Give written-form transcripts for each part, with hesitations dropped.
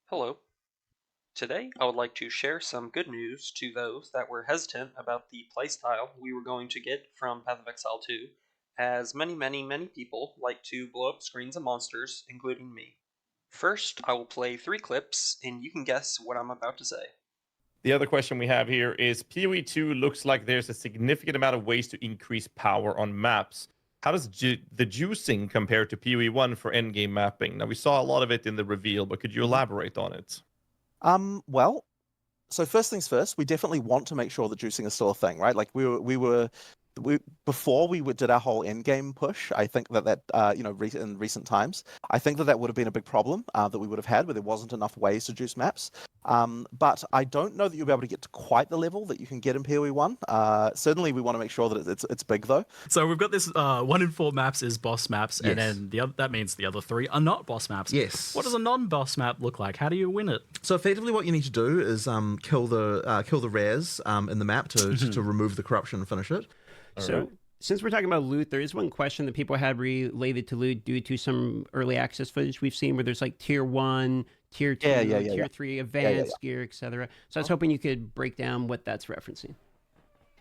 Hello. Today, I would like to share some good news to those that were hesitant about the playstyle we were going to get from Path of Exile 2, as many people like to blow up screens of monsters, including me. First, I will play 3 clips, and you can guess what I'm about to say. The other question we have here is PoE 2 looks like there's a significant amount of ways to increase power on maps. How does the juicing compare to PoE 1 for endgame mapping? Now, we saw a lot of it in the reveal, but could you Mhm. elaborate on it? Well, so first things first, we definitely want to make sure that juicing is still a thing, right? Like we before did our whole end game push. I think that in recent times, I think that would have been a big problem that we would have had where there wasn't enough ways to juice maps. But I don't know that you'll be able to get to quite the level that you can get in PoE 1. Certainly, we want to make sure that it's big though. So we've got this 1 in 4 maps is boss maps, Yes. and then that means the other 3 are not boss maps. Yes. What does a non-boss map look like? How do you win it? So effectively, what you need to do is kill the rares in the map to remove the corruption and finish it. So, since we're talking about loot, there is one question that people had related to loot due to some early access footage we've seen where there's like tier 1, tier 2, tier 3 advanced gear, etc. So I was hoping you could break down what that's referencing.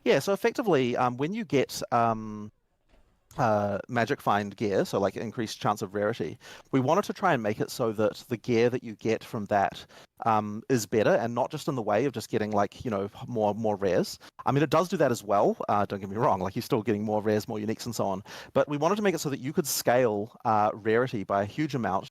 Yeah, so effectively, when you get magic find gear, so like increased chance of rarity, we wanted to try and make it so that the gear that you get from that is better, and not just in the way of just getting more rares. I mean, it does do that as well, don't get me wrong, like you're still getting more rares, more uniques and so on, but we wanted to make it so that you could scale rarity by a huge amount.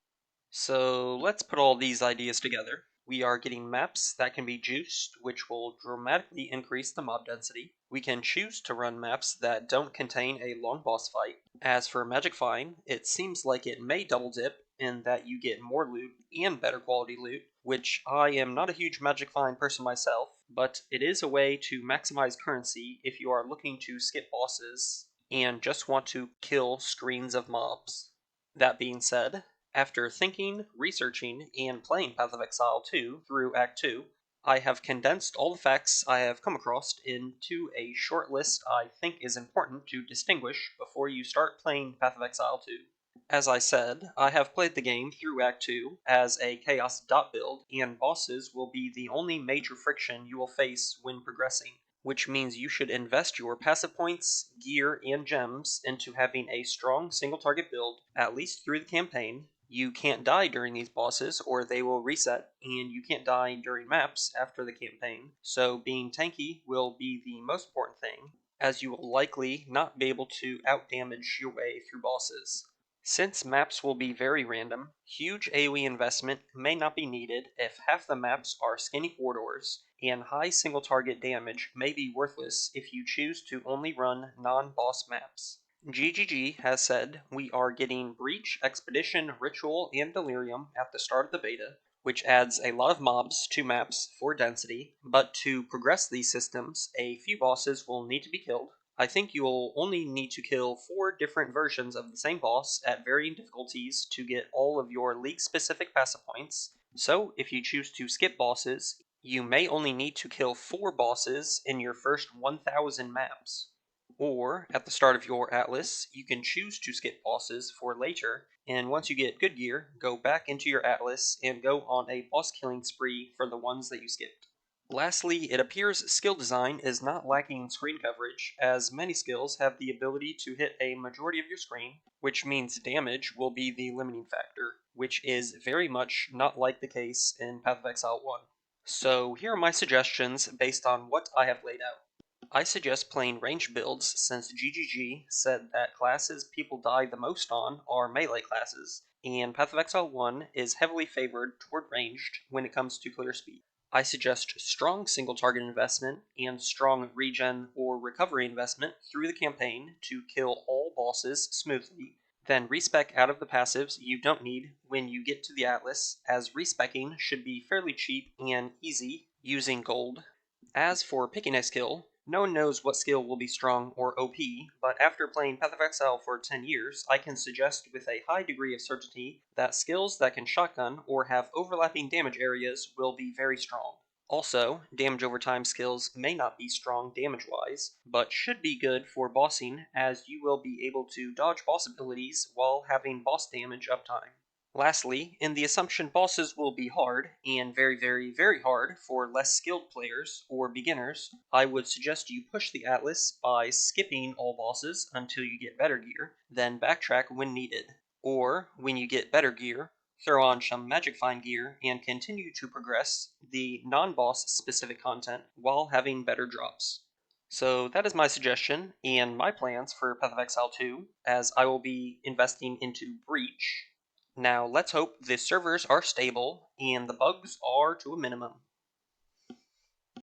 So let's put all these ideas together. We are getting maps that can be juiced, which will dramatically increase the mob density. We can choose to run maps that don't contain a long boss fight. As for Magic Find, it seems like it may double dip in that you get more loot and better quality loot, which I am not a huge Magic Find person myself, but it is a way to maximize currency if you are looking to skip bosses and just want to kill screens of mobs. That being said, after thinking, researching, and playing Path of Exile 2 through Act 2, I have condensed all the facts I have come across into a short list I think is important to distinguish before you start playing Path of Exile 2. As I said, I have played the game through Act 2 as a Chaos dot build, and bosses will be the only major friction you will face when progressing, which means you should invest your passive points, gear, and gems into having a strong single target build at least through the campaign. You can't die during these bosses or they will reset, and you can't die during maps after the campaign, so being tanky will be the most important thing, as you will likely not be able to outdamage your way through bosses. Since maps will be very random, huge AoE investment may not be needed if half the maps are skinny corridors, and high single target damage may be worthless if you choose to only run non-boss maps. GGG has said we are getting Breach, Expedition, Ritual, and Delirium at the start of the beta, which adds a lot of mobs to maps for density, but to progress these systems, a few bosses will need to be killed. I think you will only need to kill 4 different versions of the same boss at varying difficulties to get all of your league-specific passive points, so if you choose to skip bosses, you may only need to kill 4 bosses in your first 1000 maps. Or, at the start of your atlas, you can choose to skip bosses for later, and once you get good gear, go back into your atlas and go on a boss killing spree for the ones that you skipped. Lastly, it appears skill design is not lacking screen coverage, as many skills have the ability to hit a majority of your screen, which means damage will be the limiting factor, which is very much not like the case in Path of Exile 1. So here are my suggestions based on what I have laid out. I suggest playing ranged builds since GGG said that classes people die the most on are melee classes, and Path of Exile 1 is heavily favored toward ranged when it comes to clear speed. I suggest strong single target investment and strong regen or recovery investment through the campaign to kill all bosses smoothly, then respec out of the passives you don't need when you get to the Atlas, as respecking should be fairly cheap and easy using gold. As for picking a skill, no one knows what skill will be strong or OP, but after playing Path of Exile for 10 years, I can suggest with a high degree of certainty that skills that can shotgun or have overlapping damage areas will be very strong. Also, damage over time skills may not be strong damage-wise, but should be good for bossing, as you will be able to dodge boss abilities while having boss damage uptime. Lastly, in the assumption bosses will be hard, and very, very, very hard for less skilled players or beginners, I would suggest you push the Atlas by skipping all bosses until you get better gear, then backtrack when needed. Or, when you get better gear, throw on some Magic Find gear and continue to progress the non-boss specific content while having better drops. So that is my suggestion and my plans for Path of Exile 2, as I will be investing into Breach. Now let's hope the servers are stable and the bugs are to a minimum.